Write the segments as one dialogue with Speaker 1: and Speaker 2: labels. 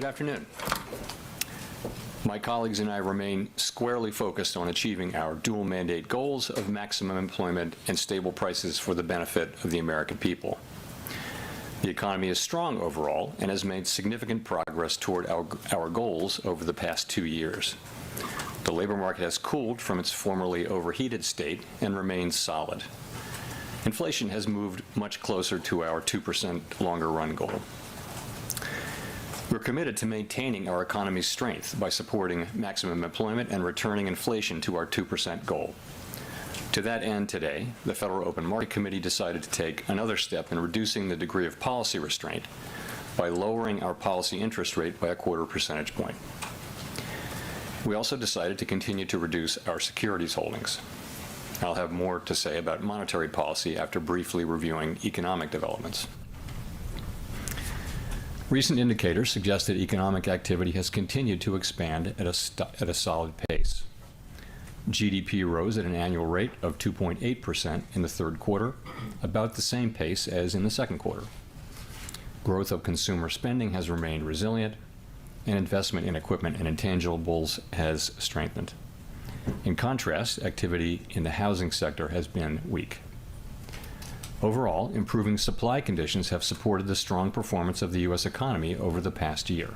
Speaker 1: Good afternoon. My colleagues and I remain squarely focused on achieving our dual mandate goals of maximum employment and stable prices for the benefit of the American people. The economy is strong overall and has made significant progress toward our goals over the past 2 years. The labor market has cooled from its formerly overheated state and remains solid. Inflation has moved much closer to our 2% longer run goal. We're committed to maintaining our economy's strength by supporting maximum employment and returning inflation to our 2% goal. To that end, today, the Federal Open Market Committee decided to take another step in reducing the degree of policy restraint by lowering our policy interest rate by a 1/4 percentage point. We also decided to continue to reduce our securities holdings. I'll have more to say about monetary policy after briefly reviewing economic developments. Recent indicators suggest that economic activity has continued to expand at a solid pace. GDP rose at an annual rate of 2.8% in the third quarter, about the same pace as in the second quarter. Growth of consumer spending has remained resilient, and investment in equipment and intangibles has strengthened. In contrast, activity in the housing sector has been weak. Overall, improving supply conditions have supported the strong performance of the U.S. economy over the past year.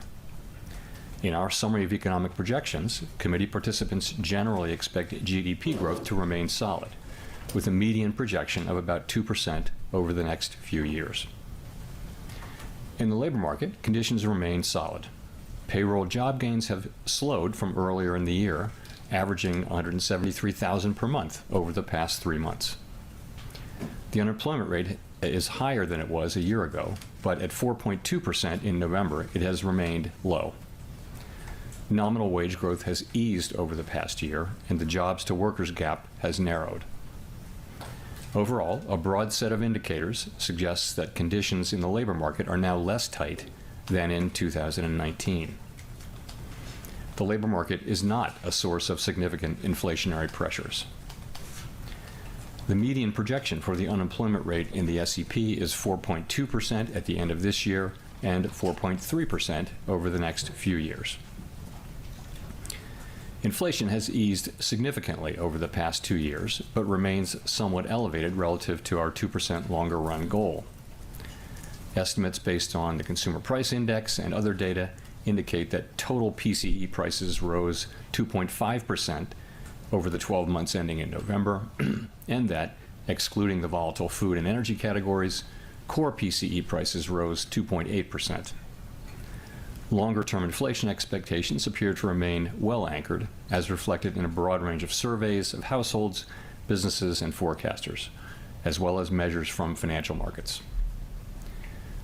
Speaker 1: In our summary of economic projections, committee participants generally expect GDP growth to remain solid, with a median projection of about 2% over the next few years. In the labor market, conditions remain solid. Payroll job gains have slowed from earlier in the year, averaging 173,000 per month over the past 3 months. The unemployment rate is higher than it was a year ago, but at 4.2% in November, it has remained low. Nominal wage growth has eased over the past year, and the jobs-to-workers gap has narrowed. Overall, a broad set of indicators suggests that conditions in the labor market are now less tight than in 2019. The labor market is not a source of significant inflationary pressures. The median projection for the unemployment rate in the SEP is 4.2% at the end of this year and 4.3% over the next few years. Inflation has eased significantly over the past 2 years, but remains somewhat elevated relative to our 2% longer run goal. Estimates based on the Consumer Price Index and other data indicate that total PCE prices rose 2.5% over the 12 months ending in November, and that, excluding the volatile food and energy categories, core PCE prices rose 2.8%. Longer-term inflation expectations appear to remain well anchored, as reflected in a broad range of surveys of households, businesses, and forecasters, as well as measures from financial markets.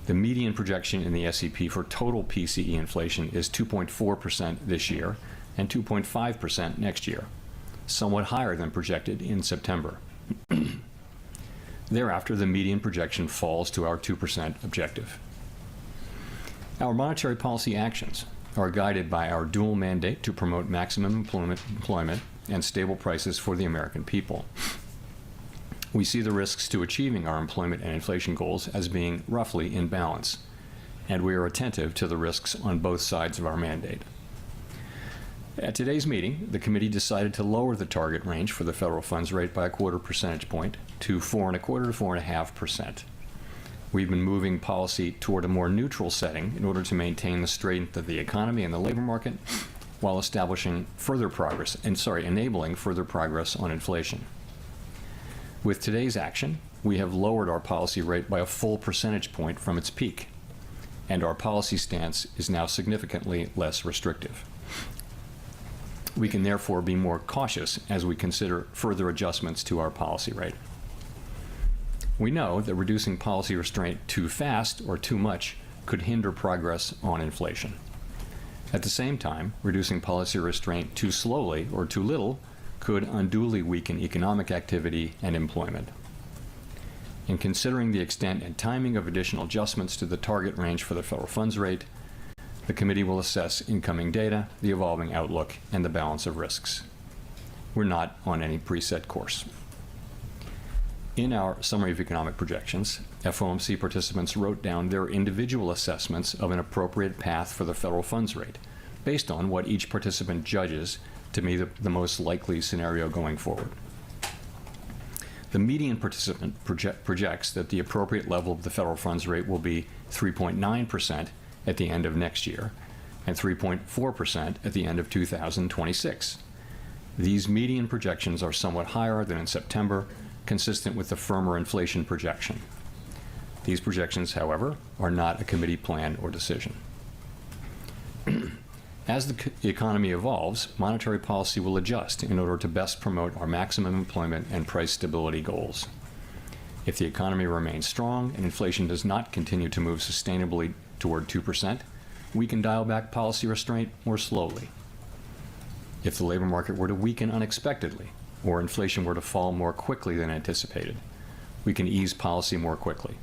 Speaker 1: The median projection in the SEP for total PCE inflation is 2.4% this year and 2.5% next year, somewhat higher than projected in September. Thereafter, the median projection falls to our 2% objective. Our monetary policy actions are guided by our dual mandate to promote maximum employment and stable prices for the American people. We see the risks to achieving our employment and inflation goals as being roughly in balance, and we are attentive to the risks on both sides of our mandate. At today's meeting, the committee decided to lower the target range for the federal funds rate by a 1/4 percentage point to 4.25% to 4.5%. We've been moving policy toward a more neutral setting in order to maintain the strength of the economy and the labor market, while enabling further progress on inflation. With today's action, we have lowered our policy rate by a full percentage point from its peak, and our policy stance is now significantly less restrictive. We can therefore be more cautious as we consider further adjustments to our policy rate. We know that reducing policy restraint too fast or too much could hinder progress on inflation. At the same time, reducing policy restraint too slowly or too little could unduly weaken economic activity and employment. In considering the extent and timing of additional adjustments to the target range for the federal funds rate, the committee will assess incoming data, the evolving outlook, and the balance of risks. We're not on any preset course. In our summary of economic projections, FOMC participants wrote down their individual assessments of an appropriate path for the federal funds rate, based on what each participant judges to be the most likely scenario going forward. The median participant projects that the appropriate level of the federal funds rate will be 3.9% at the end of next year and 3.4% at the end of 2026. These median projections are somewhat higher than in September, consistent with the firmer inflation projection. These projections, however, are not a committee plan or decision. As the economy evolves, monetary policy will adjust in order to best promote our maximum employment and price stability goals. If the economy remains strong and inflation does not continue to move sustainably toward 2%, we can dial back policy restraint more slowly. If the labor market were to weaken unexpectedly, or inflation were to fall more quickly than anticipated, we can ease policy more quickly.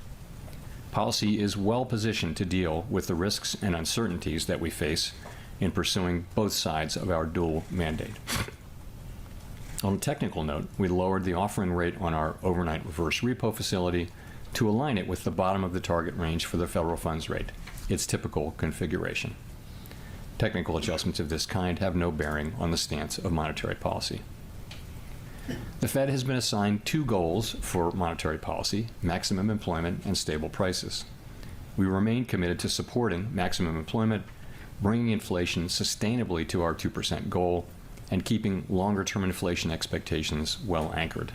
Speaker 1: Policy is well positioned to deal with the risks and uncertainties that we face in pursuing both sides of our dual mandate. On a technical note, we lowered the offering rate on our overnight reverse repo facility to align it with the bottom of the target range for the federal funds rate, its typical configuration. Technical adjustments of this kind have no bearing on the stance of monetary policy. The Fed has been assigned two goals for monetary policy: maximum employment and stable prices. We remain committed to supporting maximum employment, bringing inflation sustainably to our 2% goal, and keeping longer-term inflation expectations well anchored.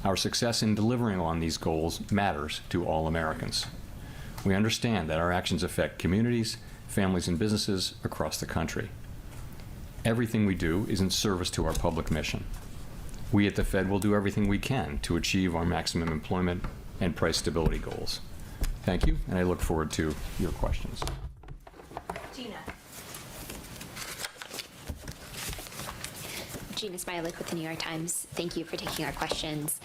Speaker 1: Our success in delivering on these goals matters to all Americans. We understand that our actions affect communities, families, and businesses across the country. Everything we do is in service to our public mission. We at the Fed will do everything we can to achieve our maximum employment and price stability goals. Thank you, and I look forward to your questions.
Speaker 2: Gina Smialik with the New York Times. Thank you for taking our questions.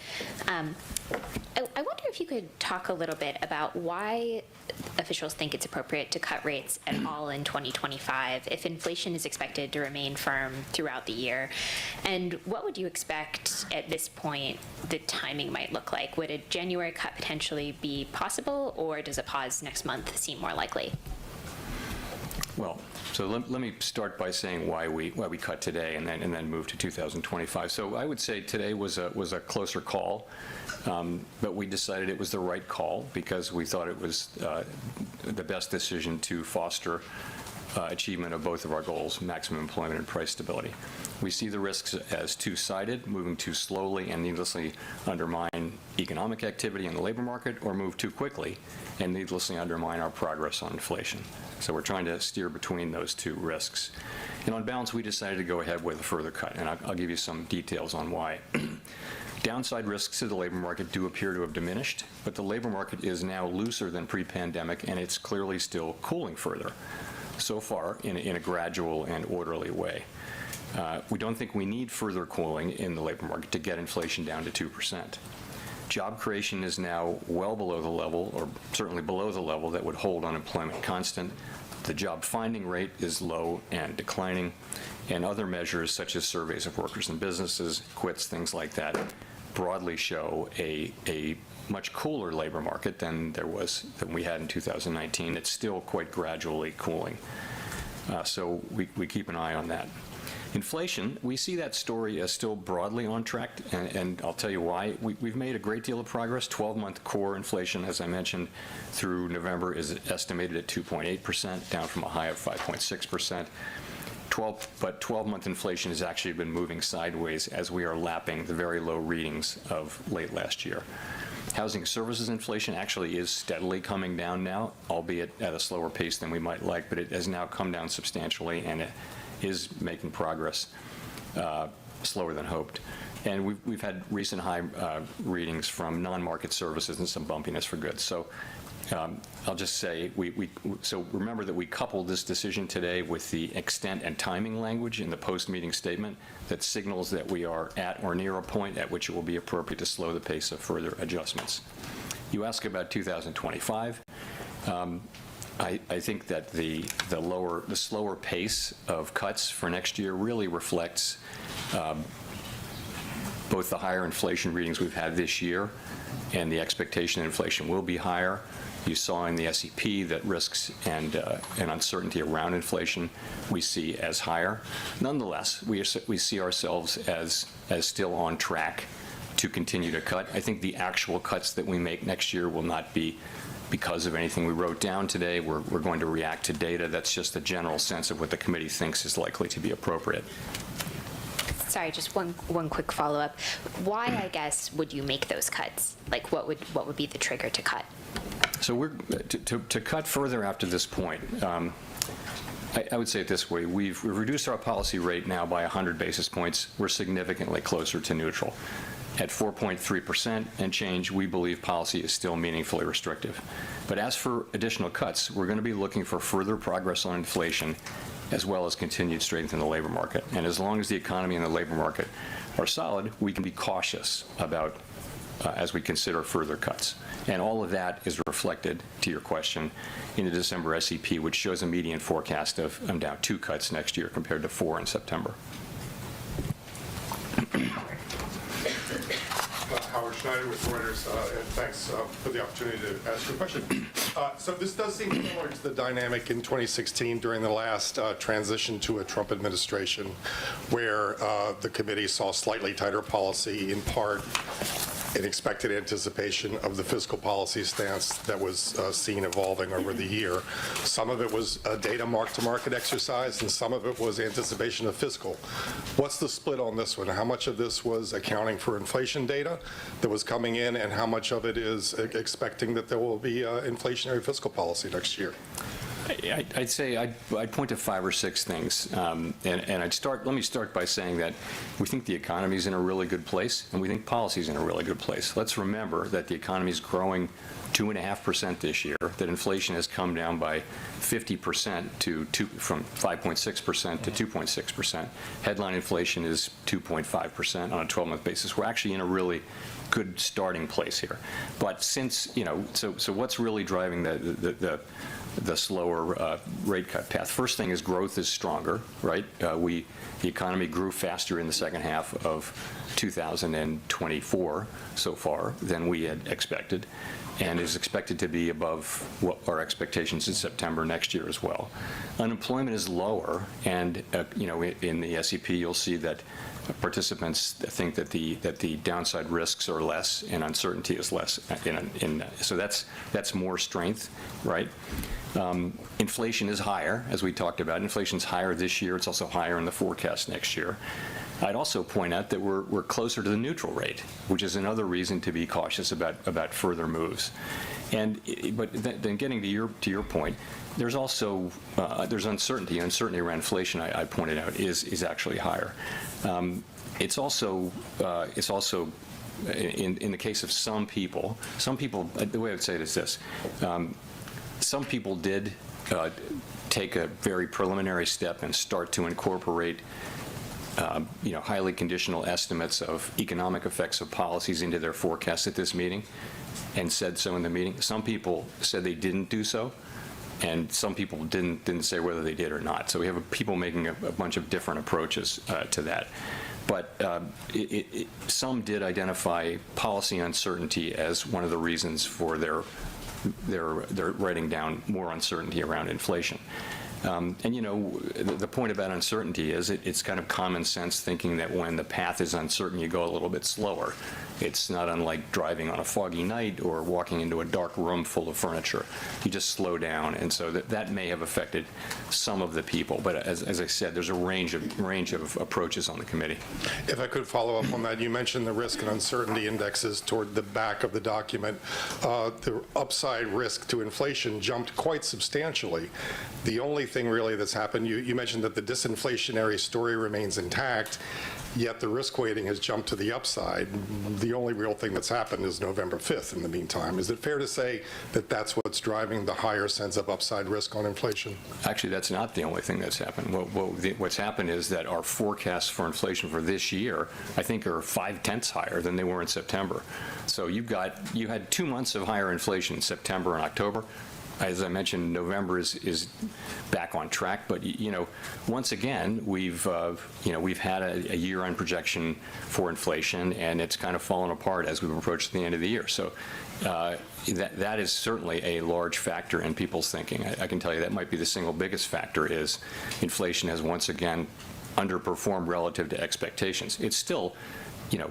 Speaker 2: I wonder if you could talk a little bit about why officials think it's appropriate to cut rates at all in 2025 if inflation is expected to remain firm throughout the year. And what would you expect at this point the timing might look like? Would a January cut potentially be possible, or does a pause next month seem more likely?
Speaker 1: Well, so let me start by saying why we cut today and then move to 2025. So I would say today was a closer call, but we decided it was the right call because we thought it was the best decision to foster achievement of both of our goals: maximum employment and price stability. We see the risks as two-sided: moving too slowly and needlessly undermine economic activity in the labor market, or move too quickly and needlessly undermine our progress on inflation. So we're trying to steer between those two risks. And on balance, we decided to go ahead with a further cut, and I'll give you some details on why. Downside risks to the labor market do appear to have diminished, but the labor market is now looser than pre-pandemic, and it's clearly still cooling further, so far in a gradual and orderly way. We don't think we need further cooling in the labor market to get inflation down to 2%. Job creation is now well below the level, or certainly below the level, that would hold unemployment constant. The job finding rate is low and declining, and other measures such as surveys of workers and businesses, quits, things like that, broadly show a much cooler labor market than we had in 2019. It's still quite gradually cooling. So we keep an eye on that. Inflation, we see that story as still broadly on track, and I'll tell you why. We've made a great deal of progress. 12-month core inflation, as I mentioned, through November is estimated at 2.8%, down from a high of 5.6%. But 12-month inflation has actually been moving sideways as we are lapping the very low readings of late last year. Housing services inflation actually is steadily coming down now, albeit at a slower pace than we might like, but it has now come down substantially, and it is making progress slower than hoped. And we've had recent high readings from non-market services and some bumpiness for goods. So I'll just say, so remember that we coupled this decision today with the extent and timing language in the post-meeting statement that signals that we are at or near a point at which it will be appropriate to slow the pace of further adjustments. You ask about 2025. I think that the slower pace of cuts for next year really reflects both the higher inflation readings we've had this year and the expectation that inflation will be higher. You saw in the SEP that risks and uncertainty around inflation we see as higher. Nonetheless, we see ourselves as still on track to continue to cut. I think the actual cuts that we make next year will not be because of anything we wrote down today. We're going to react to data. That's just a general sense of what the committee thinks is likely to be appropriate.
Speaker 2: Sorry, just one quick follow-up. Why, I guess, would you make those cuts? Like, what would be the trigger to cut?
Speaker 1: So we're to cut further after this point. I would say it this way: we've reduced our policy rate now by 100 basis points. We're significantly closer to neutral. At 4.3% and change, we believe policy is still meaningfully restrictive. But as for additional cuts, we're going to be looking for further progress on inflation, as well as continued strength in the labor market. And as long as the economy and the labor market are solid, we can be cautious about as we consider further cuts. And all of that is reflected, to your question, in the December SEP, which shows a median forecast of now 2 cuts next year compared to 4 in September.
Speaker 3: Howard Schneider with Reuters, and thanks for the opportunity to ask you a question. So this does seem similar to the dynamic in 2016 during the last transition to a Trump administration, where the committee saw slightly tighter policy, in part in expected anticipation of the fiscal policy stance that was seen evolving over the year. Some of it was a data mark-to-market exercise, and some of it was anticipation of fiscal. What's the split on this one? How much of this was accounting for inflation data that was coming in, and how much of it is expecting that there will be inflationary fiscal policy next year?
Speaker 1: I'd say I'd point to 5 or 6 things, and let me start by saying that we think the economy is in a really good place, and we think policy is in a really good place. Let's remember that the economy is growing 2.5% this year, that inflation has come down by 50% from 5.6% to 2.6%. Headline inflation is 2.5% on a 12-month basis. We're actually in a really good starting place here. But since, so what's really driving the slower rate cut path? First thing is growth is stronger, right? The economy grew faster in the second half of 2024 so far than we had expected, and is expected to be above what our expectations in September next year as well. Unemployment is lower, and in the SEP you'll see that participants think that the downside risks are less and uncertainty is less. So that's more strength, right? Inflation is higher, as we talked about. Inflation's higher this year. It's also higher in the forecast next year. I'd also point out that we're closer to the neutral rate, which is another reason to be cautious about further moves. But then getting to your point, there's also there's uncertainty. Uncertainty around inflation, I pointed out, is actually higher. It's also in the case of some people, the way I would say it is this: some people did take a very preliminary step and start to incorporate highly conditional estimates of economic effects of policies into their forecasts at this meeting, and said so in the meeting. Some people said they didn't do so, and some people didn't say whether they did or not. So we have people making a bunch of different approaches to that. But some did identify policy uncertainty as one of the reasons for their writing down more uncertainty around inflation. The point about uncertainty is it's kind of common sense thinking that when the path is uncertain, you go a little bit slower. It's not unlike driving on a foggy night or walking into a dark room full of furniture. You just slow down, and so that may have affected some of the people. But as I said, there's a range of approaches on the committee.
Speaker 3: If I could follow up on that, you mentioned the risk and uncertainty indexes toward the back of the document. The upside risk to inflation jumped quite substantially. The only thing really that's happened, you mentioned that the disinflationary story remains intact, yet the risk weighting has jumped to the upside. The only real thing that's happened is November 5th in the meantime. Is it fair to say that that's what's driving the higher sense of upside risk on inflation?
Speaker 1: Actually, that's not the only thing that's happened. What's happened is that our forecasts for inflation for this year, I think, are 0.5 higher than they were in September. So you had 2 months of higher inflation in September and October. as I mentioned, November is back on track. But once again, we've had a year-end projection for inflation, and it's kind of fallen apart as we've approached the end of the year. So that is certainly a large factor in people's thinking. I can tell you that might be the single biggest factor is inflation has once again underperformed relative to expectations. It's still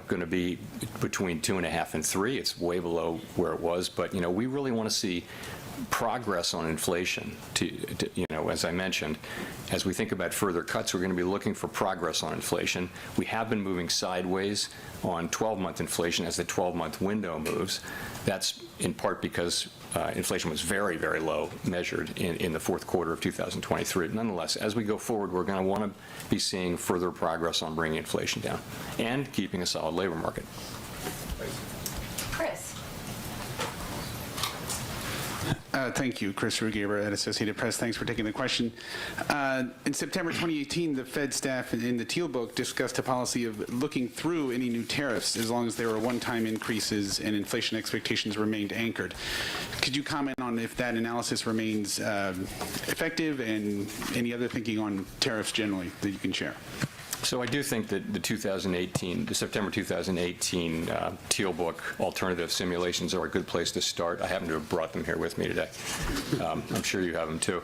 Speaker 1: going to be between 2.5 and 3. It's way below where it was, but we really want to see progress on inflation. As I mentioned, as we think about further cuts, we're going to be looking for progress on inflation. We have been moving sideways on 12-month inflation as the 12-month window moves. That's in part because inflation was very, very low measured in the fourth quarter of 2023. Nonetheless, as we go forward, we're going to want to be seeing further progress on bringing inflation down and keeping a solid labor market.
Speaker 2: Chris.
Speaker 4: Thank you, Chris Rugaber at Associated Press. Thanks for taking the question. In September 2018, the Fed staff in the Teal Book discussed a policy of looking through any new tariffs as long as there were one-time increases and inflation expectations remained anchored. Could you comment on if that analysis remains effective and any other thinking on tariffs generally that you can share?
Speaker 1: So I do think that the September 2018 Teal Book alternative simulations are a good place to start. I happen to have brought them here with me today. I'm sure you have them too.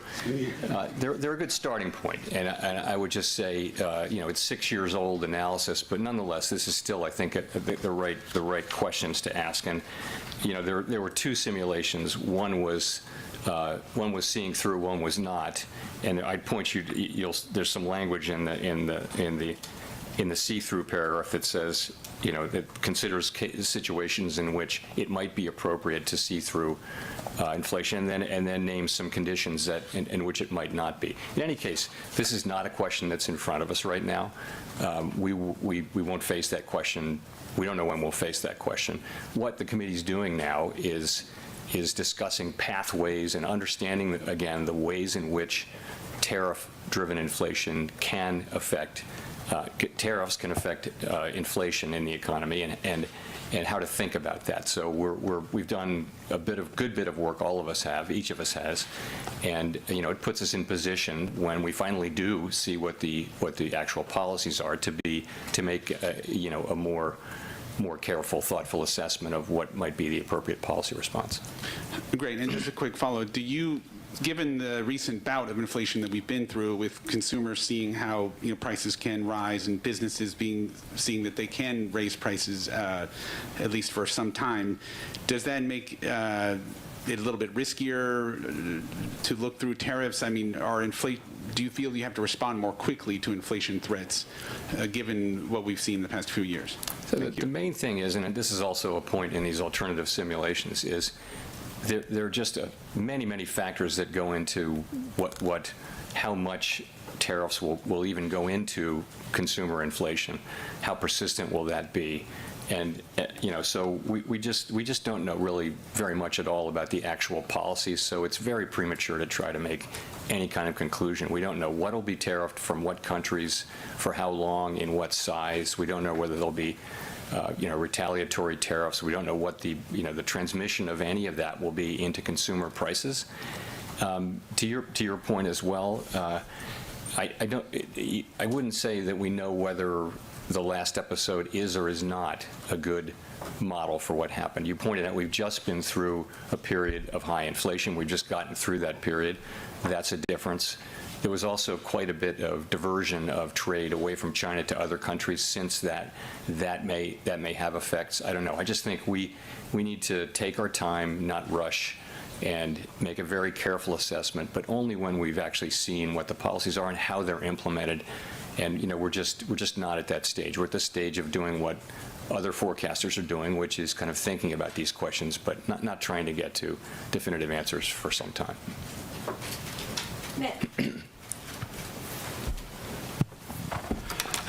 Speaker 1: They're a good starting point, and I would just say, it's 6 years old analysis, but nonetheless, this is still, I think, the right questions to ask. And there were two simulations. One was seeing through, one was not. And I'd point you. There's some language in the see-through paragraph that says, that considers situations in which it might be appropriate to see through inflation, and then names some conditions in which it might not be. In any case, this is not a question that's in front of us right now. We won't face that question. We don't know when we'll face that question. What the committee's doing now is discussing pathways and understanding, again, the ways in which tariff-driven inflation can affect, tariffs can affect inflation in the economy, and how to think about that. So we've done a good bit of work, all of us have, each of us has, and it puts us in position when we finally do see what the actual policies are to make a more careful, thoughtful assessment of what might be the appropriate policy response.
Speaker 4: Great. And just a quick follow-up. Given the recent bout of inflation that we've been through, with consumers seeing how prices can rise and businesses seeing that they can raise prices at least for some time, does that make it a little bit riskier to look through tariffs? I mean, do you feel you have to respond more quickly to inflation threats, given what we've seen in the past few years?
Speaker 1: So the main thing is, and this is also a point in these alternative simulations, is there are just many, many factors that go into how much tariffs will even go into consumer inflation. How persistent will that be? And so we just don't know really very much at all about the actual policies. So it's very premature to try to make any kind of conclusion. We don't know what will be tariffed from what countries, for how long, in what size. We don't know whether there'll be retaliatory tariffs. We don't know what the transmission of any of that will be into consumer prices. To your point as well, I wouldn't say that we know whether the last episode is or is not a good model for what happened. You pointed out we've just been through a period of high inflation. We've just gotten through that period. That's a difference. There was also quite a bit of diversion of trade away from China to other countries since that may have effects. I don't know. I just think we need to take our time, not rush, and make a very careful assessment, but only when we've actually seen what the policies are and how they're implemented. And we're just not at that stage. We're at the stage of doing what other forecasters are doing, which is kind of thinking about these questions, but not trying to get to definitive answers for some time.
Speaker 2: Nick.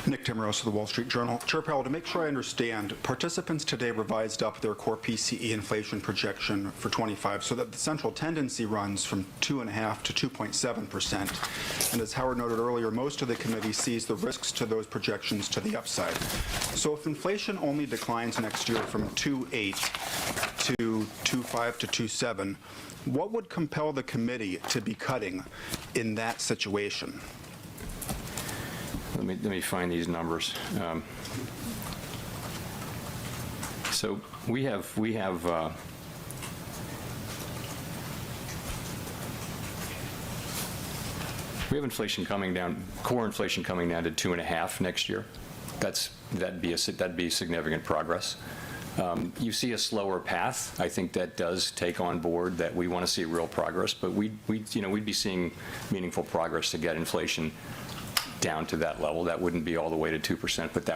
Speaker 5: Nick Timmeros of the Wall Street Journal. Chair Powell, to make sure I understand, participants today revised up their core PCE inflation projection for 25 so that the central tendency runs from 2.5% to 2.7%. And as Howard noted earlier, most of the committee sees the risks to those projections to the upside. So if inflation only declines next year from 2.8 to 2.5 to 2.7, what would compel the committee to be cutting in that situation?
Speaker 1: Let me find these numbers. So we have inflation coming down, core inflation coming down to 2.5 next year. That'd be significant progress. You see a slower path. I think that does take on board that we want to see real progress, but we'd be seeing meaningful progress to get inflation down to that level. That wouldn't be all the way to 2%, but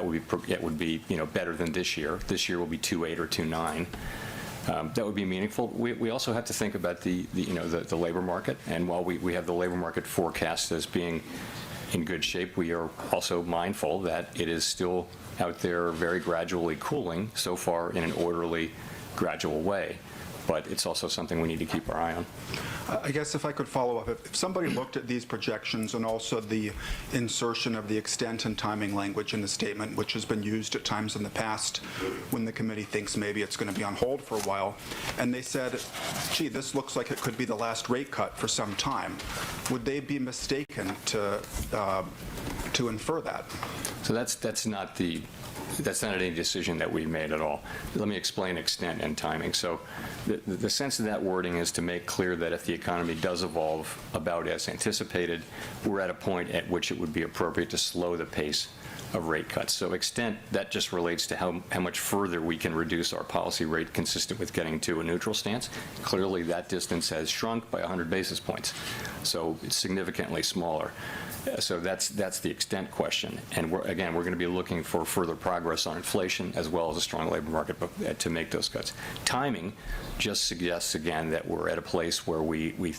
Speaker 1: it would be better than this year. This year will be 2.8 or 2.9. That would be meaningful. We also have to think about the labor market, and while we have the labor market forecast as being in good shape, we are also mindful that it is still out there very gradually cooling, so far in an orderly, gradual way. But it's also something we need to keep our eye on.
Speaker 5: I guess if I could follow up, if somebody looked at these projections and also the insertion of the extent and timing language in the statement, which has been used at times in the past when the committee thinks maybe it's going to be on hold for a while, and they said, gee, this looks like it could be the last rate cut for some time, would they be mistaken to infer that?
Speaker 1: So that's not any decision that we made at all. Let me explain extent and timing. So the sense of that wording is to make clear that if the economy does evolve about as anticipated, we're at a point at which it would be appropriate to slow the pace of rate cuts. So extent, that just relates to how much further we can reduce our policy rate consistent with getting to a neutral stance. Clearly, that distance has shrunk by 100 basis points. So it's significantly smaller. So that's the extent question. And we're going to be looking for further progress on inflation as well as a strong labor market to make those cuts. Timing just suggests, again, that we're at a place where we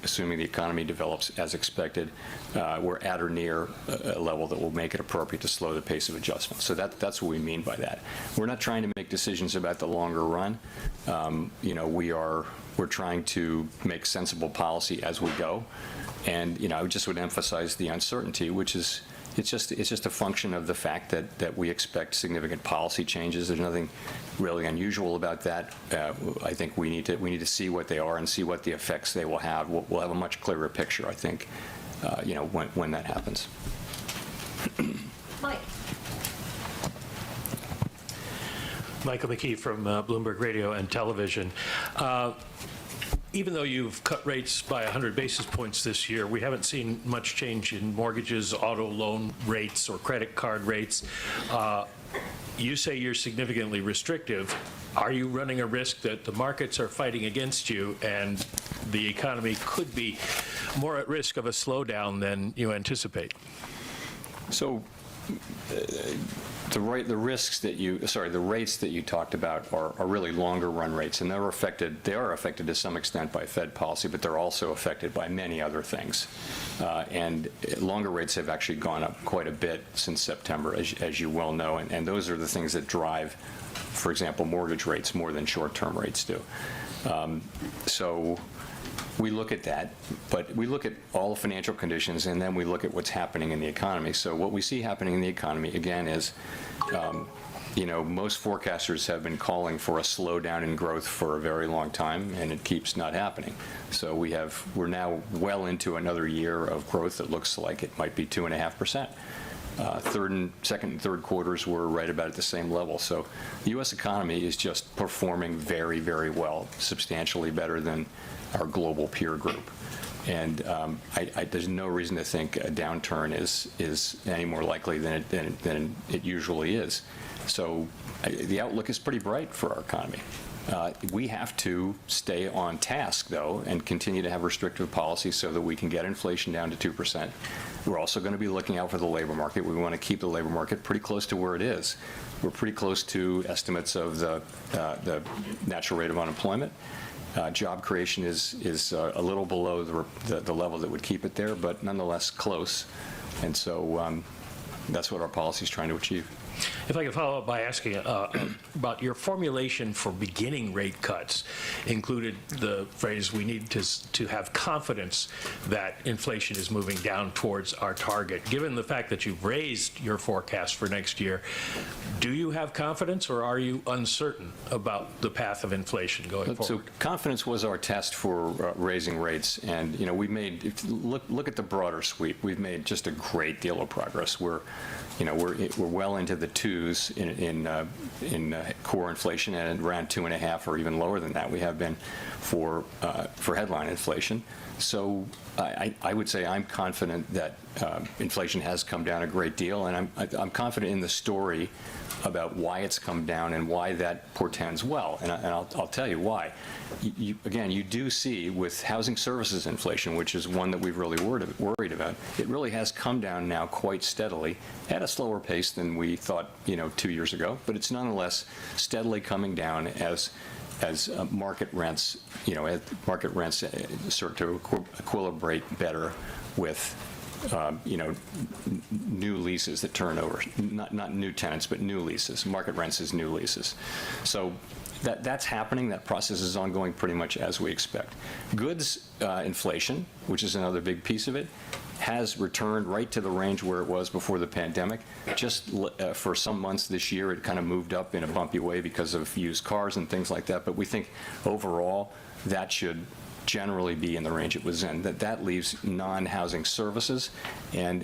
Speaker 1: assuming the economy develops as expected, we're at or near a level that will make it appropriate to slow the pace of adjustment. So that's what we mean by that. We're not trying to make decisions about the longer run. We're trying to make sensible policy as we go. And I just would emphasize the uncertainty, which is it's just a function of the fact that we expect significant policy changes. There's nothing really unusual about that. I think we need to see what they are and see what the effects they will have. We'll have a much clearer picture, I think, when that happens.
Speaker 2: Mike.
Speaker 6: Michael McKee from Bloomberg Radio and Television. Even though you've cut rates by 100 basis points this year, we haven't seen much change in mortgages, auto loan rates, or credit card rates. You say you're significantly restrictive. Are you running a risk that the markets are fighting against you and the economy could be more at risk of a slowdown than you anticipate?
Speaker 1: So the rates that you talked about are really longer run rates, and they are affected to some extent by Fed policy, but they're also affected by many other things. And longer rates have actually gone up quite a bit since September, as you well know, and those are the things that drive, for example, mortgage rates more than short-term rates do. So we look at that, but we look at all the financial conditions, and then we look at what's happening in the economy. So what we see happening in the economy, again, is, most forecasters have been calling for a slowdown in growth for a very long time, and it keeps not happening. So we're now well into another year of growth that looks like it might be 2.5%. Second and third quarters were right about at the same level. So the U.S. economy is just performing very, very well, substantially better than our global peer group. And there's no reason to think a downturn is any more likely than it usually is. So the outlook is pretty bright for our economy. We have to stay on task, though, and continue to have restrictive policy so that we can get inflation down to 2%. We're also going to be looking out for the labor market. We want to keep the labor market pretty close to where it is. We're pretty close to estimates of the natural rate of unemployment. Job creation is a little below the level that would keep it there, but nonetheless close. And so that's what our policy is trying to achieve.
Speaker 6: If I could follow up by asking about your formulation for beginning rate cuts included the phrase, we need to have confidence that inflation is moving down towards our target. Given the fact that you've raised your forecast for next year, do you have confidence or are you uncertain about the path of inflation going forward?
Speaker 1: So confidence was our test for raising rates, and we made. Look at the broader sweep. We've made just a great deal of progress. We're well into the twos in core inflation, and around 2.5 or even lower than that we have been for headline inflation. So I would say I'm confident that inflation has come down a great deal, and I'm confident in the story about why it's come down and why that portends well. And I'll tell you why. Again, you do see with housing services inflation, which is one that we've really worried about, it really has come down now quite steadily at a slower pace than we thought 2 years ago, but it's nonetheless steadily coming down as market rents start to equilibrate better with new leases that turn over, not new tenants, but new leases. Market rents is new leases. So that's happening. That process is ongoing pretty much as we expect. Goods inflation, which is another big piece of it, has returned right to the range where it was before the pandemic. Just for some months this year, it kind of moved up in a bumpy way because of used cars and things like that. But we think overall that should generally be in the range it was in. That leaves non-housing services, and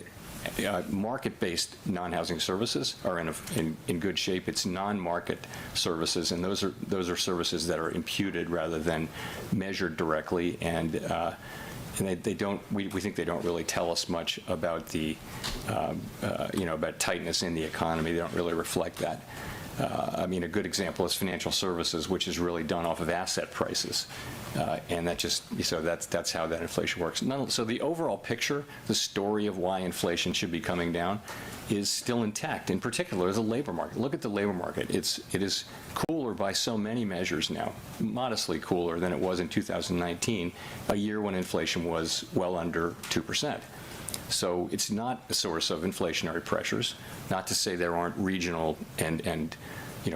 Speaker 1: market-based non-housing services are in good shape. It's non-market services, and those are services that are imputed rather than measured directly, and they don't. We think they don't really tell us much about the about tightness in the economy. They don't really reflect that. I mean, a good example is financial services, which is really done off of asset prices, and that's how that inflation works. So the overall picture, the story of why inflation should be coming down, is still intact. In particular, the labor market. Look at the labor market. It is cooler by so many measures now, modestly cooler than it was in 2019, a year when inflation was well under 2%. So it's not a source of inflationary pressures. Not to say there aren't regional and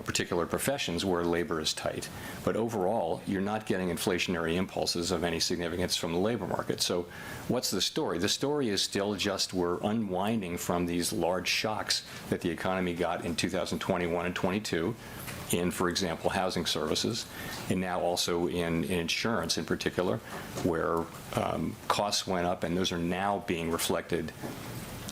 Speaker 1: particular professions where labor is tight, but overall, you're not getting inflationary impulses of any significance from the labor market. So what's the story? The story is still just we're unwinding from these large shocks that the economy got in 2021 and 22 in, for example, housing services, and now also in insurance in particular, where costs went up, and those are now being reflected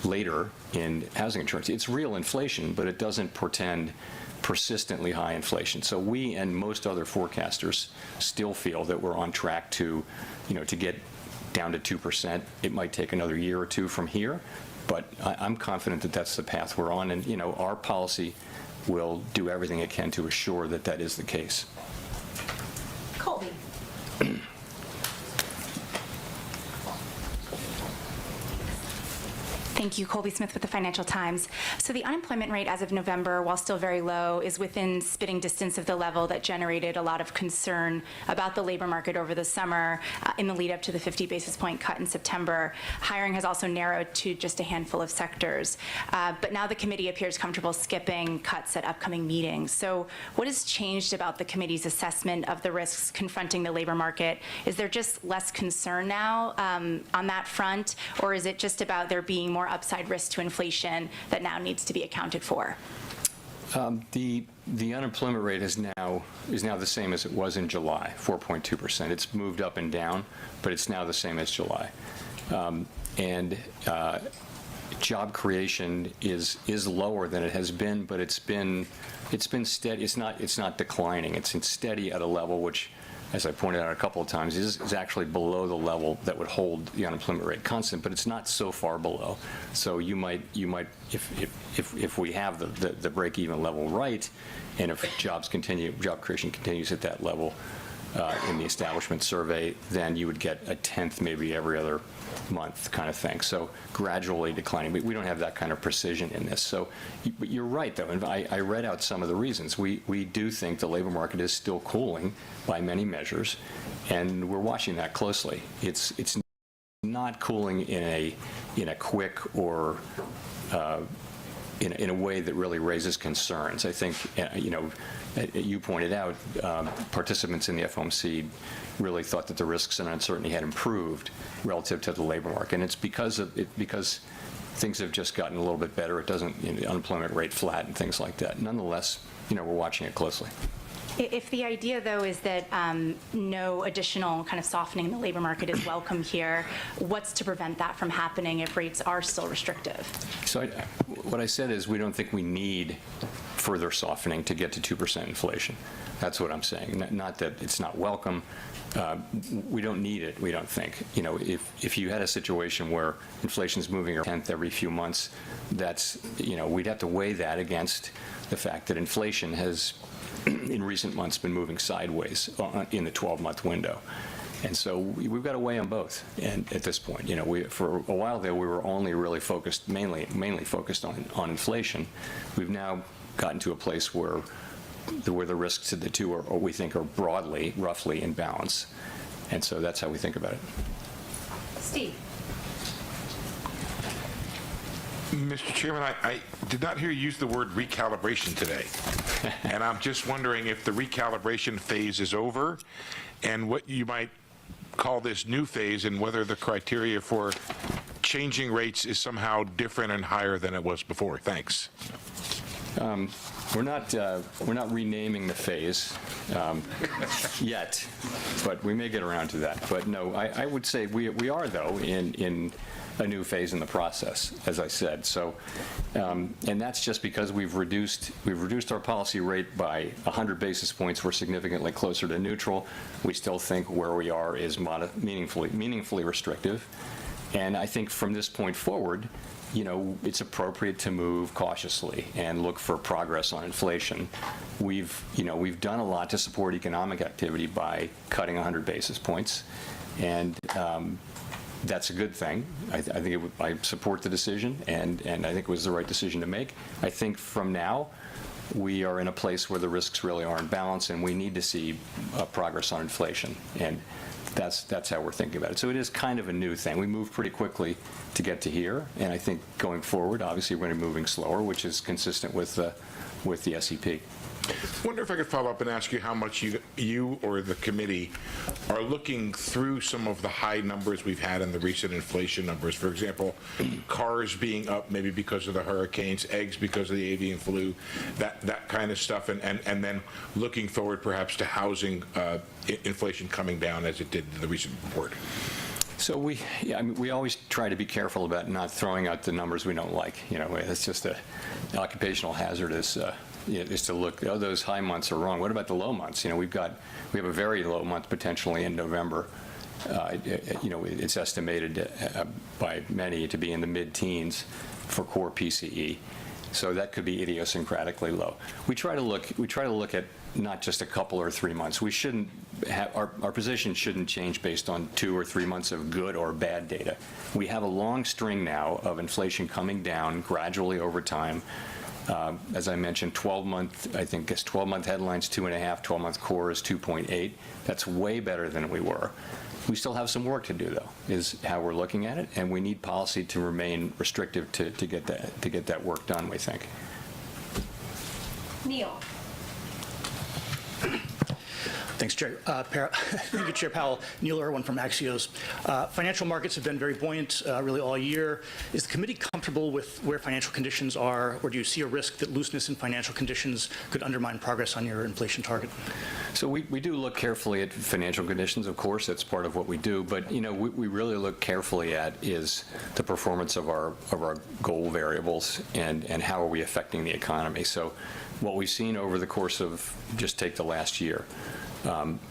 Speaker 1: later in housing insurance. It's real inflation, but it doesn't portend persistently high inflation. So we and most other forecasters still feel that we're on track to get down to 2%. It might take another year or two from here, but I'm confident that that's the path we're on, and our policy will do everything it can to assure that that is the case.
Speaker 7: Colby. Thank you. Colby Smith with the Financial Times. So the unemployment rate as of November, while still very low, is within spitting distance of the level that generated a lot of concern about the labor market over the summer in the lead up to the 50 basis point cut in September. Hiring has also narrowed to just a handful of sectors. But now the committee appears comfortable skipping cuts at upcoming meetings. So what has changed about the committee's assessment of the risks confronting the labor market? Is there just less concern now on that front, or is it just about there being more upside risk to inflation that now needs to be accounted for?
Speaker 1: The unemployment rate is now the same as it was in July, 4.2%. It's moved up and down, but it's now the same as July. And job creation is lower than it has been, but it's been steady. It's not declining. It's steady at a level which, as I pointed out a couple of times, is actually below the level that would hold the unemployment rate constant, but it's not so far below. So you might if we have the break-even level right, and if job creation continues at that level in the establishment survey, then you would get a tenth maybe every other month kind of thing. So gradually declining. We don't have that kind of precision in this. So, but you're right, though, and I read out some of the reasons. We do think the labor market is still cooling by many measures, and we're watching that closely. It's not cooling in a quick or in a way that really raises concerns. I think, you pointed out, participants in the FOMC really thought that the risks and uncertainty had improved relative to the labor market. And it's because things have just gotten a little bit better. It doesn't, the unemployment rate flat and things like that. Nonetheless, we're watching it closely.
Speaker 7: If the idea, though, is that no additional kind of softening in the labor market is welcome here, what's to prevent that from happening if rates are still restrictive?
Speaker 1: So what I said is we don't think we need further softening to get to 2% inflation. That's what I'm saying. Not that it's not welcome. We don't need it, we don't think. If you had a situation where inflation's moving a tenth every few months, that's, we'd have to weigh that against the fact that inflation has, in recent months, been moving sideways in the 12-month window. And so we've got to weigh them both. And at this point, for a while there, we were only really focused, mainly focused on inflation. We've now gotten to a place where the risks to the two are, we think, are broadly, roughly in balance. And so that's how we think about it.
Speaker 7: Steve.
Speaker 8: Mr. Chairman, I did not hear you use the word recalibration today. And I'm just wondering if the recalibration phase is over and what you might call this new phase and whether the criteria for changing rates is somehow different and higher than it was before. Thanks.
Speaker 1: We're not renaming the phase yet, but we may get around to that. But no, I would say we are, though, in a new phase in the process, as I said. So, and that's just because we've reduced our policy rate by 100 basis points. We're significantly closer to neutral. We still think where we are is meaningfully restrictive. And I think from this point forward, it's appropriate to move cautiously and look for progress on inflation. We've done a lot to support economic activity by cutting 100 basis points, and that's a good thing. I support the decision, and I think it was the right decision to make. I think from now, we are in a place where the risks really are in balance, and we need to see progress on inflation. And that's how we're thinking about it. So it is kind of a new thing. We moved pretty quickly to get to here, and I think going forward, obviously, we're going to be moving slower, which is consistent with the SEP.
Speaker 8: I wonder if I could follow up and ask you how much you or the committee are looking through some of the high numbers we've had in the recent inflation numbers. For example, cars being up maybe because of the hurricanes, eggs because of the avian flu, that kind of stuff, and then looking forward perhaps to housing inflation coming down as it did in the recent report.
Speaker 1: So we always try to be careful about not throwing out the numbers we don't like. It's just an occupational hazard is to look, those high months are wrong. What about the low months? We have a very low month potentially in November. It's estimated by many to be in the mid-teens for core PCE. So that could be idiosyncratically low. We try to look at not just a couple or 3 months. We shouldn't have, our position shouldn't change based on 2 or 3 months of good or bad data. We have a long string now of inflation coming down gradually over time. As I mentioned, 12-month, I think it's 12-month headlines 2.5, 12-month core is 2.8. That's way better than we were. We still have some work to do, though, is how we're looking at it, and we need policy to remain restrictive to get that work done, we think.
Speaker 7: Neil.
Speaker 9: Thanks, Chair. Thank you, Chair Powell. Neil Irwin from Axios. Financial markets have been very buoyant really all year. Is the committee comfortable with where financial conditions are, or do you see a risk that looseness in financial conditions could undermine progress on your inflation target?
Speaker 1: So we do look carefully at financial conditions, of course. That's part of what we do. But, we really look carefully at is the performance of our goal variables and how are we affecting the economy. So what we've seen over the course of, just take the last year,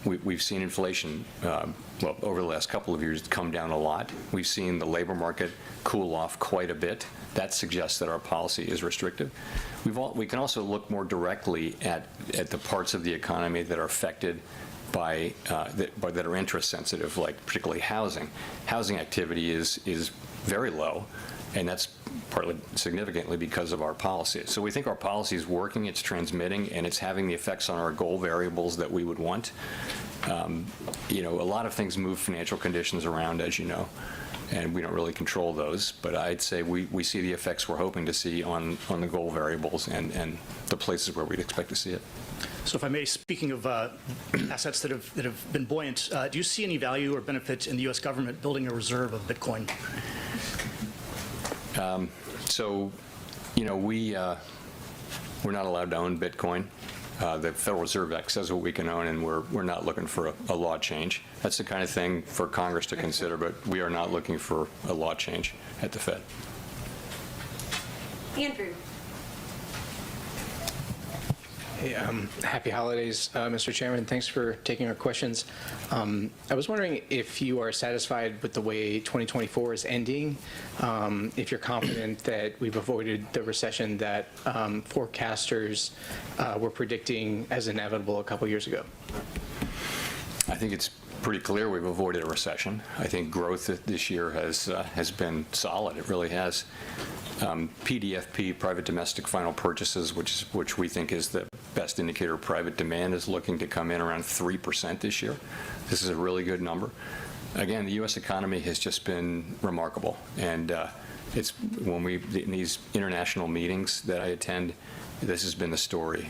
Speaker 1: we've seen inflation, over the last couple of years, come down a lot. We've seen the labor market cool off quite a bit. That suggests that our policy is restrictive. We can also look more directly at the parts of the economy that are affected by that are interest sensitive, like particularly housing. Housing activity is very low, and that's partly significantly because of our policy. So we think our policy is working, it's transmitting, and it's having the effects on our goal variables that we would want. A lot of things move financial conditions around, as you know. and we don't really control those. But I'd say we see the effects we're hoping to see on the goal variables and the places where we'd expect to see it.
Speaker 9: So if I may, speaking of assets that have been buoyant, do you see any value or benefit in the U.S. government building a reserve of Bitcoin?
Speaker 1: So, you know, we're not allowed to own Bitcoin. The Federal Reserve Act says what we can own, and we're not looking for a law change. That's the kind of thing for Congress to consider, but we are not looking for a law change at the Fed.
Speaker 10: Andrew.
Speaker 11: Hey, happy holidays, Mr. Chairman. Thanks for taking our questions. I was wondering if you are satisfied with the way 2024 is ending, if you're confident that we've avoided the recession that forecasters were predicting as inevitable a couple years ago.
Speaker 1: I think it's pretty clear we've avoided a recession. I think growth this year has been solid. It really has. PDFP, private domestic final purchases, which we think is the best indicator of private demand, is looking to come in around 3% this year. This is a really good number. Again, the U.S. economy has just been remarkable, and it's when in these international meetings that I attend, this has been the story,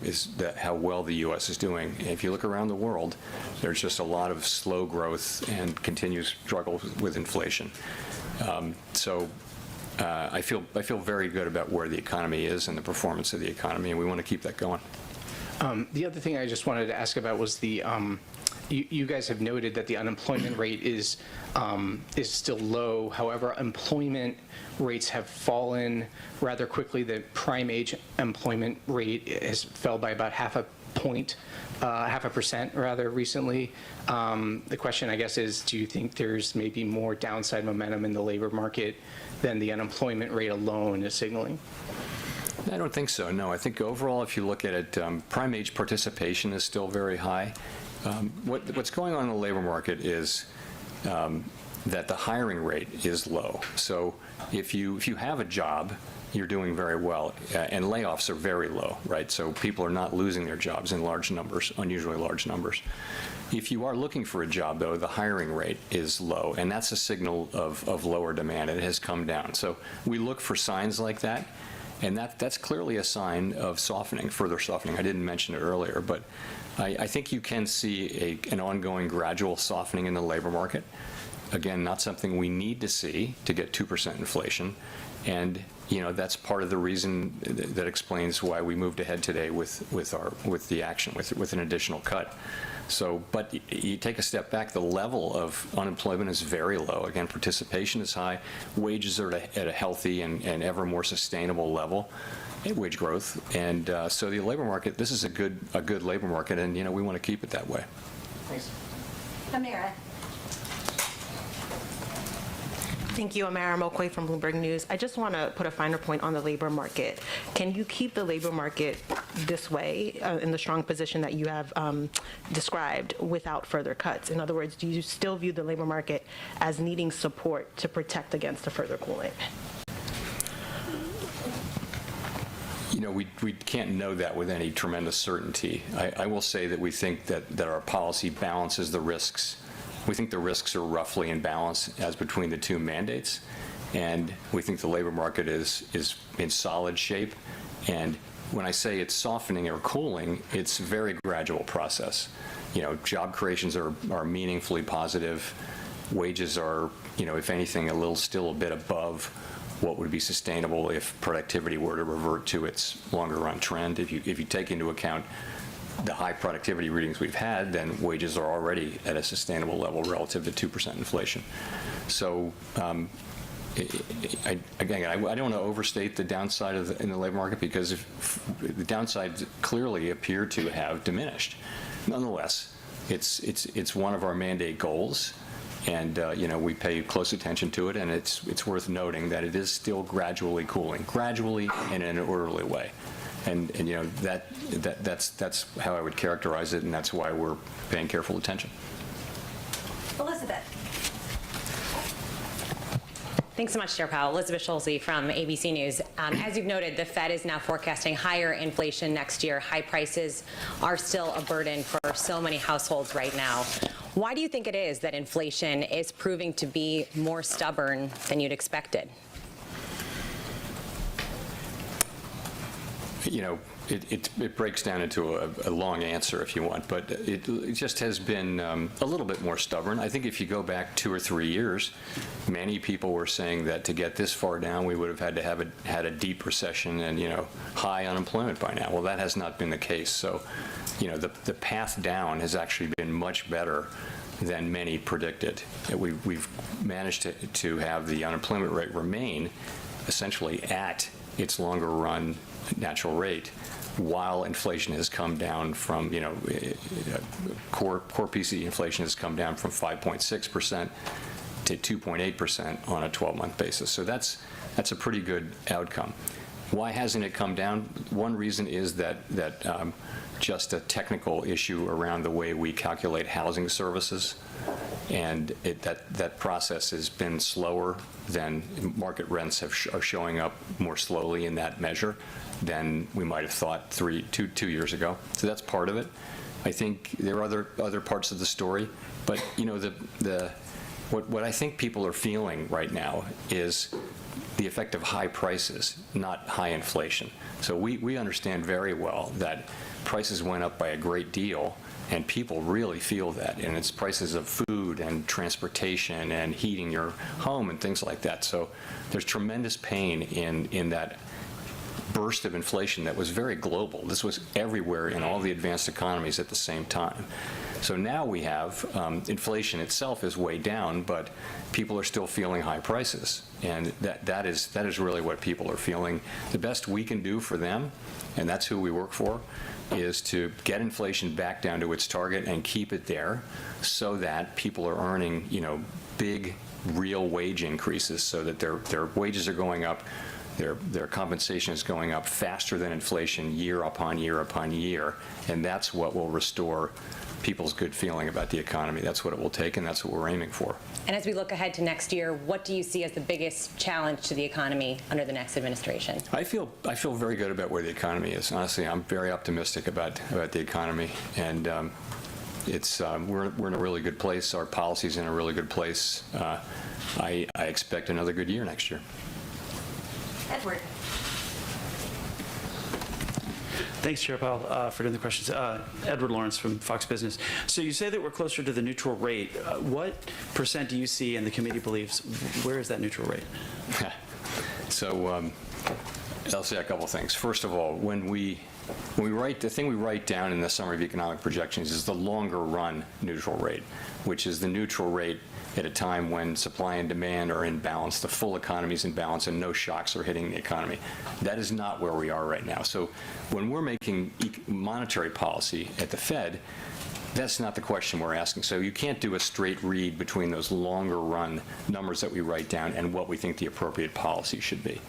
Speaker 1: is that how well the U.S. is doing. And if you look around the world, there's just a lot of slow growth and continuous struggle with inflation. I feel very good about where the economy is and the performance of the economy, and we want to keep that going.
Speaker 11: The other thing I just wanted to ask about was the you guys have noted that the unemployment rate is still low. However, employment rates have fallen rather quickly. The prime age employment rate has fell by about 0.5% rather recently. The question, I guess, is do you think there's maybe more downside momentum in the labor market than the unemployment rate alone is signaling?
Speaker 1: I don't think so, no. I think overall, if you look at it, prime age participation is still very high. What's going on in the labor market is that the hiring rate is low. So if you have a job, you're doing very well, and layoffs are very low, right? So people are not losing their jobs in large numbers, unusually large numbers. If you are looking for a job, though, the hiring rate is low, and that's a signal of lower demand. It has come down. So we look for signs like that, and that's clearly a sign of softening, further softening. I didn't mention it earlier, but I think you can see an ongoing gradual softening in the labor market. Again, not something we need to see to get 2% inflation, and you know that's part of the reason that explains why we moved ahead today with the action with an additional cut. So, but you take a step back, the level of unemployment is very low. Again, participation is high, wages are at a healthy and ever more sustainable level, wage growth, and so the labor market. This is a good labor market, and you know we want to keep it that way.
Speaker 11: Thanks.
Speaker 10: Amara.
Speaker 12: Thank you. Amara Mokway from Bloomberg News. I just want to put a finer point on the labor market. Can you keep the labor market this way, in the strong position that you have described, without further cuts? In other words, do you still view the labor market as needing support to protect against a further cooling?
Speaker 1: You know, we can't know that with any tremendous certainty. I will say that we think that our policy balances the risks. We think the risks are roughly in balance as between the two mandates, and we think the labor market is in solid shape. And when I say it's softening or cooling, it's a very gradual process. You know, job creations are meaningfully positive. Wages are, you know, if anything, still a bit above what would be sustainable if productivity were to revert to its longer run trend. If you take into account the high productivity readings we've had, then wages are already at a sustainable level relative to 2% inflation. So I don't want to overstate the downside in the labor market, because the downsides clearly appear to have diminished. Nonetheless, it's one of our mandate goals, and you know, we pay close attention to it, and it's worth noting that it is still gradually cooling, gradually and in an orderly way. And you know that's how I would characterize it, and that's why we're paying careful attention.
Speaker 10: Elizabeth.
Speaker 13: Thanks so much, Chair Powell. Elizabeth Schulze from ABC News. As you've noted, the Fed is now forecasting higher inflation next year. High prices are still a burden for so many households right now. Why do you think it is that inflation is proving to be more stubborn than you'd expected?
Speaker 1: You know, it breaks down into a long answer if you want, but it just has been a little bit more stubborn. I think if you go back 2 or 3 years, many people were saying that to get this far down, we would have had to have had a deep recession and, you know, high unemployment by now. Well, that has not been the case. So, you know, the path down has actually been much better than many predicted. We've managed to have the unemployment rate remain essentially at its longer run natural rate, while inflation has come down from, you know, core PCE inflation has come down from 5.6% to 2.8% on a 12-month basis. So that's a pretty good outcome. Why hasn't it come down? One reason is that just a technical issue around the way we calculate housing services, and that process has been slower than market rents are showing up more slowly in that measure than we might have thought 2 years ago. So that's part of it. I think there are other parts of the story, but you know, what I think people are feeling right now is the effect of high prices, not high inflation. So we understand very well that prices went up by a great deal, and people really feel that, and it's prices of food and transportation and heating your home and things like that. So there's tremendous pain in that burst of inflation that was very global. This was everywhere in all the advanced economies at the same time. So now we have inflation itself is way down, but people are still feeling high prices, and that is really what people are feeling. The best we can do for them, and that's who we work for, is to get inflation back down to its target and keep it there, so that people are earning, you know, big real wage increases, so that their wages are going up. Their compensation is going up faster than inflation year upon year upon year, and that's what will restore people's good feeling about the economy. That's what it will take, and that's what we're aiming for.
Speaker 13: And as we look ahead to next year, what do you see as the biggest challenge to the economy under the next administration?
Speaker 1: I feel very good about where the economy is. Honestly, I'm very optimistic about the economy, and we're in a really good place. Our policy's in a really good place. I expect another good year next year.
Speaker 10: Edward.
Speaker 14: Thanks, Chair Powell, for doing the questions. Edward Lawrence from Fox Business. So you say that we're closer to the neutral rate. What percent do you see and the committee believes, where is that neutral rate?
Speaker 1: So I'll say a couple things. First of all, when we write, the thing we write down in the summary of economic projections is the longer run neutral rate, which is the neutral rate at a time when supply and demand are in balance, the full economy is in balance, and no shocks are hitting the economy. That is not where we are right now. So when we're making monetary policy at the Fed, that's not the question we're asking. So you can't do a straight read between those longer run numbers that we write down and what we think the appropriate policy should be.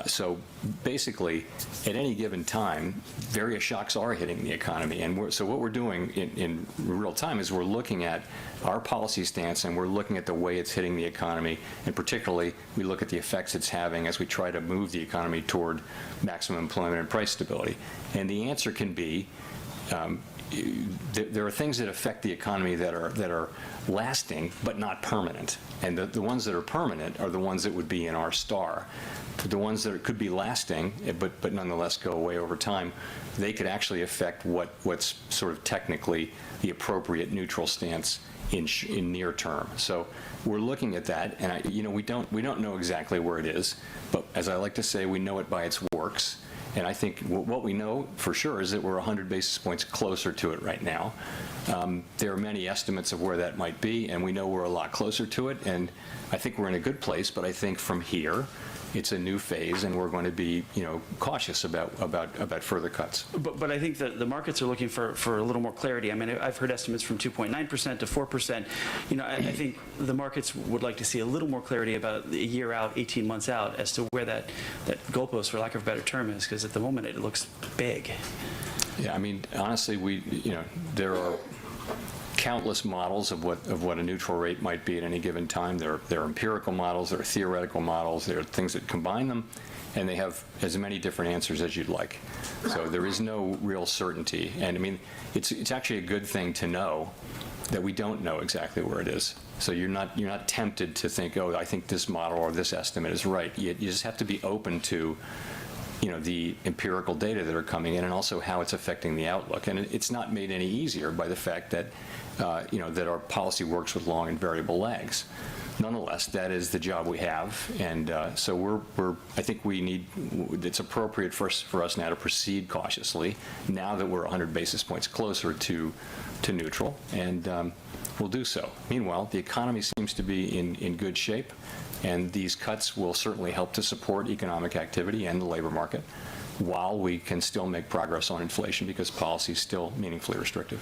Speaker 1: So basically, at any given time, various shocks are hitting the economy. And so what we're doing in real time is we're looking at our policy stance, and we're looking at the way it's hitting the economy. And particularly, we look at the effects it's having as we try to move the economy toward maximum employment and price stability. And the answer can be, there are things that affect the economy that are lasting but not permanent. And the ones that are permanent are the ones that would be in our star. The ones that could be lasting but nonetheless go away over time, they could actually affect what's sort of technically the appropriate neutral stance in near term. So we're looking at that, and we don't know exactly where it is, but as I like to say, we know it by its works. And I think what we know for sure is that we're 100 basis points closer to it right now. There are many estimates of where that might be, and we know we're a lot closer to it, and I think we're in a good place, but I think from here, it's a new phase, and we're going to be, cautious about further cuts.
Speaker 14: But I think that the markets are looking for a little more clarity. I mean, I've heard estimates from 2.9% to 4%. I think the markets would like to see a little more clarity about a year out, 18 months out, as to where that goalpost, for lack of a better term, is, because at the moment it looks big.
Speaker 1: Yeah, I mean, honestly, there are countless models of what a neutral rate might be at any given time. There are empirical models, there are theoretical models, there are things that combine them, and they have as many different answers as you'd like. So there is no real certainty. And I mean, it's actually a good thing to know that we don't know exactly where it is. So you're not tempted to think, oh, I think this model or this estimate is right. You just have to be open to, the empirical data that are coming in and also how it's affecting the outlook. And it's not made any easier by the fact that, that our policy works with long and variable lags. Nonetheless, that is the job we have, and so I think it's appropriate for us now to proceed cautiously, now that we're 100 basis points closer to neutral, and we'll do so. Meanwhile, the economy seems to be in good shape, and these cuts will certainly help to support economic activity and the labor market, while we can still make progress on inflation because policy is still meaningfully restrictive.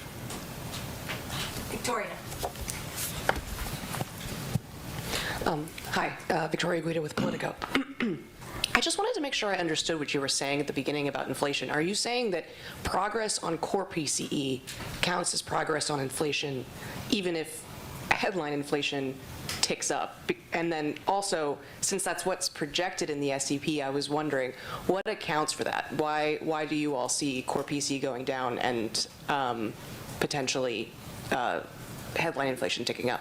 Speaker 10: Victoria.
Speaker 15: Hi, Victoria Guida with Politico. I just wanted to make sure I understood what you were saying at the beginning about inflation. Are you saying that progress on core PCE counts as progress on inflation even if headline inflation ticks up? And then also, since that's what's projected in the SEP, I was wondering, what accounts for that? Why do you all see core PCE going down and potentially headline inflation ticking up?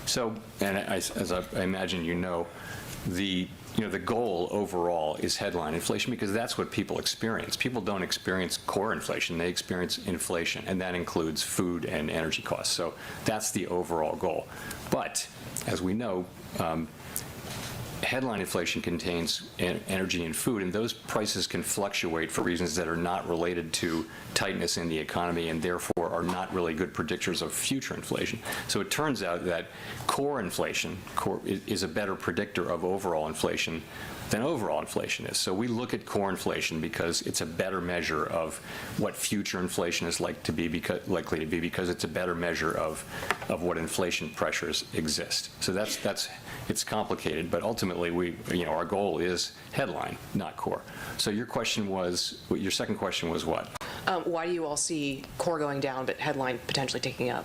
Speaker 1: So, and as I imagine the goal overall is headline inflation because that's what people experience. People don't experience core inflation, they experience inflation, and that includes food and energy costs. So that's the overall goal. But, as we know, headline inflation contains energy and food, and those prices can fluctuate for reasons that are not related to tightness in the economy and therefore are not really good predictors of future inflation. So it turns out that core inflation is a better predictor of overall inflation than overall inflation is. So we look at core inflation because it's a better measure of what future inflation is likely to be because it's a better measure of what inflation pressures exist. So it's complicated, but ultimately our goal is headline, not core. So your second question was what?
Speaker 15: Why do you all see core going down but headline potentially ticking up?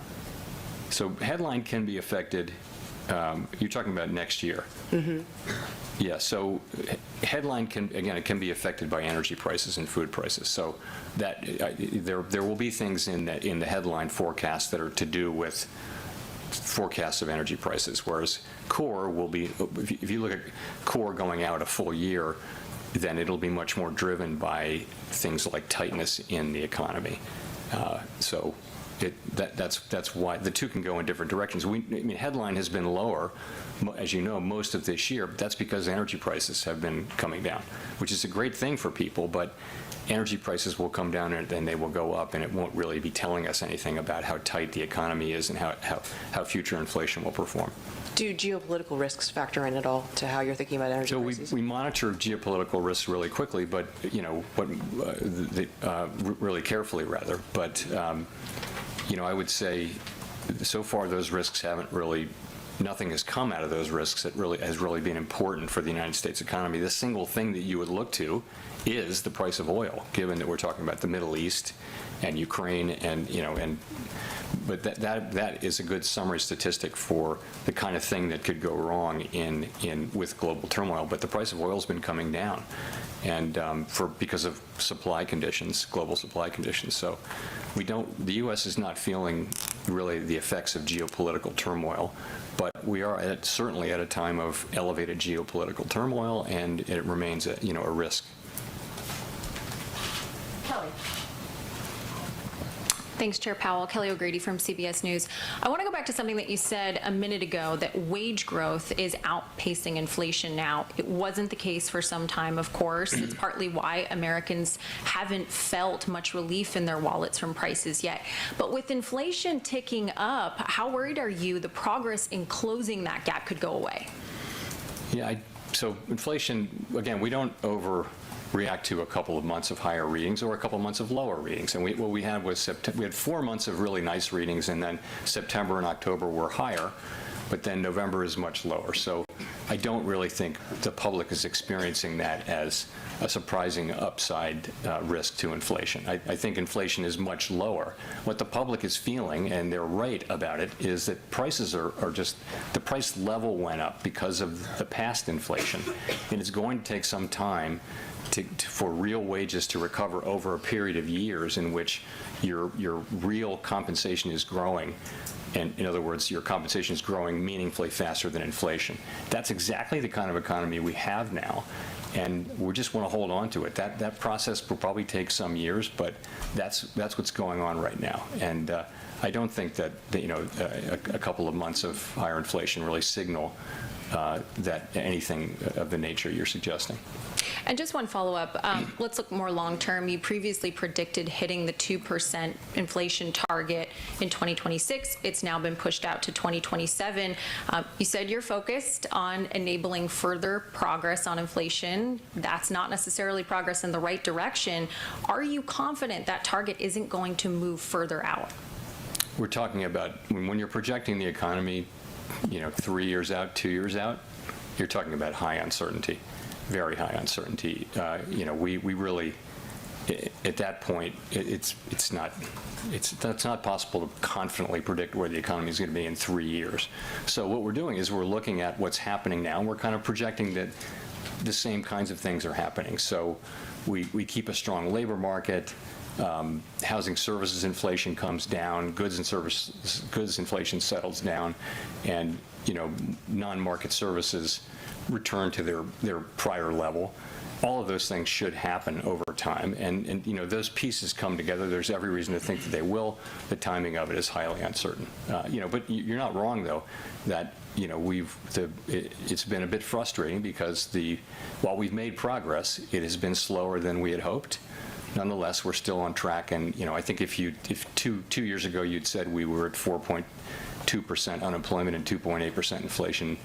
Speaker 1: So headline can be affected. You're talking about next year.
Speaker 15: Mm-hmm.
Speaker 1: Yeah, so headline can be affected by energy prices and food prices. So that there will be things in the headline forecast that are to do with forecasts of energy prices, whereas core will be, if you look at core going out a full year, then it'll be much more driven by things like tightness in the economy. So that's why the two can go in different directions. Headline has been lower, as you know, most of this year, but that's because energy prices have been coming down, which is a great thing for people, but energy prices will come down and then they will go up, and it won't really be telling us anything about how tight the economy is and how future inflation will perform.
Speaker 15: Do geopolitical risks factor in at all to how you're thinking about energy prices?
Speaker 1: So we monitor geopolitical risks really quickly, but really carefully rather. But I would say so far those risks nothing has come out of those risks that has really been important for the United States economy. The single thing that you would look to is the price of oil, given that we're talking about the Middle East and Ukraine, but that is a good summary statistic for the kind of thing that could go wrong with global turmoil. But the price of oil has been coming down, and because of global supply conditions. So the U.S. is not feeling really the effects of geopolitical turmoil, but we are certainly at a time of elevated geopolitical turmoil, and it remains a risk.
Speaker 10: Kelly.
Speaker 16: Thanks, Chair Powell. Kelly O'Grady from CBS News. I want to go back to something that you said a minute ago, that wage growth is outpacing inflation now. It wasn't the case for some time, of course. It's partly why Americans haven't felt much relief in their wallets from prices yet. But with inflation ticking up, how worried are you the progress in closing that gap could go away?
Speaker 1: Yeah, so inflation, again, we don't react to a couple of months of higher readings or a couple of months of lower readings. And what we had was we had 4 months of really nice readings, and then September and October were higher, but then November is much lower. So I don't really think the public is experiencing that as a surprising upside risk to inflation. I think inflation is much lower. What the public is feeling, and they're right about it, is that prices are just, the price level went up because of the past inflation. And it's going to take some time for real wages to recover over a period of years in which your real compensation is growing. And in other words, your compensation is growing meaningfully faster than inflation. That's exactly the kind of economy we have now, and we just want to hold on to it. That process will probably take some years, but that's what's going on right now. And I don't think that a couple of months of higher inflation really signal that anything of the nature you're suggesting.
Speaker 16: And just one follow-up. Let's look more long-term. You previously predicted hitting the 2% inflation target in 2026. It's now been pushed out to 2027. You said you're focused on enabling further progress on inflation. That's not necessarily progress in the right direction. Are you confident that target isn't going to move further out?
Speaker 1: We're talking about when you're projecting the economy, 3 years out, 2 years out, you're talking about high uncertainty. Very high uncertainty. We really, at that point, it's not possible to confidently predict where the economy is going to be in 3 years. So what we're doing is we're looking at what's happening now, and we're kind of projecting that the same kinds of things are happening. So we keep a strong labor market. Housing services inflation comes down, goods inflation settles down, and non-market services return to their prior level. All of those things should happen over time, and those pieces come together. There's every reason to think that they will. The timing of it is highly uncertain. But you're not wrong, though, that it's been a bit frustrating because while we've made progress, it has been slower than we had hoped. Nonetheless, we're still on track, and I think if 2 years ago you'd said we were at 4.2% unemployment and 2.8% inflation,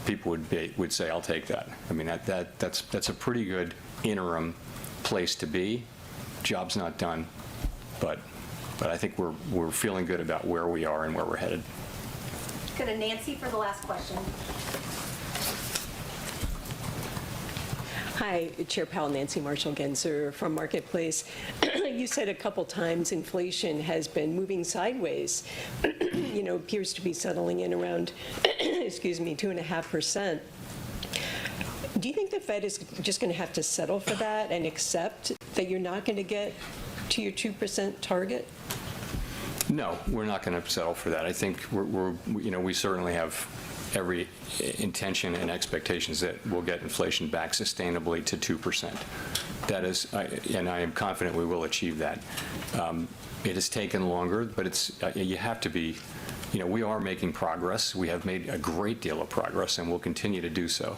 Speaker 1: people would say, "I'll take that." I mean, that's a pretty good interim place to be. Job's not done, but I think we're feeling good about where we are and where we're headed.
Speaker 10: Go to Nancy for the last question.
Speaker 17: Hi, Chair Powell, Nancy Marshall-Genzer from Marketplace. You said a couple times inflation has been moving sideways, appears to be settling in around, 2.5%. Do you think the Fed is just going to have to settle for that and accept that you're not going to get to your 2% target?
Speaker 1: No, we're not going to settle for that. I think we certainly have every intention and expectations that we'll get inflation back sustainably to 2%. That is, and I am confident we will achieve that. It has taken longer, but you have to be, we are making progress. We have made a great deal of progress, and we'll continue to do so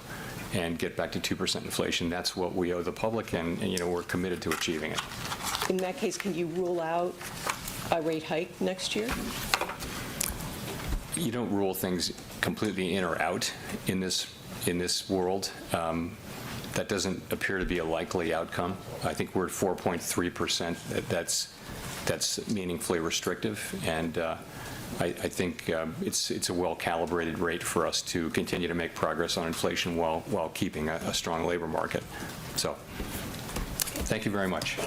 Speaker 1: and get back to 2% inflation. That's what we owe the public, and we're committed to achieving it.
Speaker 17: In that case, can you rule out a rate hike next year?
Speaker 1: You don't rule things completely in or out in this world. That doesn't appear to be a likely outcome. I think we're at 4.3%. That's meaningfully restrictive, and I think it's a well-calibrated rate for us to continue to make progress on inflation while keeping a strong labor market. So, thank you very much.